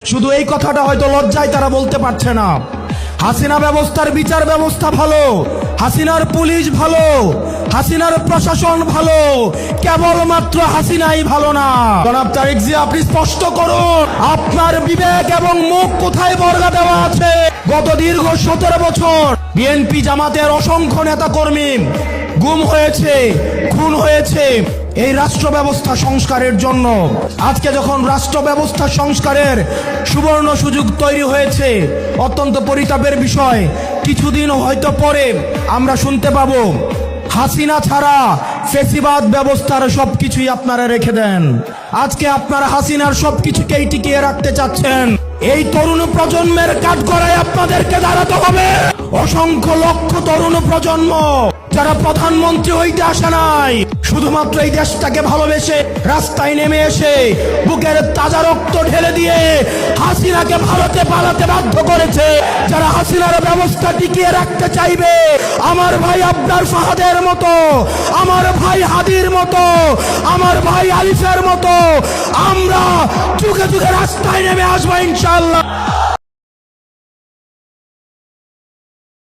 শুধু এই কথাটা হয়তো লজ্জায় তারা বলতে পারছে না। হাসিনা ব্যবস্থার বিচার ব্যবস্থা ভালো, হাসিনার পুলিশ ভালো, হাসিনার প্রশাসন ভালো, কেবলমাত্র হাসিনাই ভালো না। জনাব তারেক জিয়া, আপনি স্পষ্ট করুন আপনার বিবেক এবং মুখ কোথায় বর্গা দেওয়া আছে? গত দীর্ঘ 17 বছর বিএনপি জামাতের অসংখ্য নেতা কর্মী গুম হয়েছে, খুন হয়েছে এই রাষ্ট্র ব্যবস্থা সংস্কারের জন্য। আজকে যখন রাষ্ট্র ব্যবস্থা সংস্কারের সুবর্ণ সুযোগ তৈরি হয়েছে, অত্যন্ত পরিতাপের বিষয়, কিছুদিন হয়তো পরে আমরা শুনতে পাবো হাসিনা ছাড়া ফেসিবাদ ব্যবস্থার সবকিছুই আপনারা রেখে দেন। আজকে আপনারা হাসিনার সবকিছুকেই টিকিয়ে রাখতে চাচ্ছেন। এই তরুণ প্রজন্মের কাঠগড়ায় আপনাদেরকে দাঁড়াতে হবে। অসংখ্য লক্ষ তরুণ প্রজন্ম যারা প্রধানমন্ত্রী হইতে আসে নাই, শুধুমাত্র এই দেশটাকে ভালোবেসে রাস্তায় নেমে এসে বুকের তাজা রক্ত ঢেলে দিয়ে হাসিনাকে ভারতে পালাতে বাধ্য করেছে। যারা হাসিনার ব্যবস্থা টিকিয়ে রাখতে চাইবে, আমার ভাই আবরার ফাহাদের মতো, আমার ভাই হাদির মতো, আমার ভাই আলিফের মতো আমরা যুগে যুগে রাস্তায় নেমে আসবো ইনশাআল্লাহ।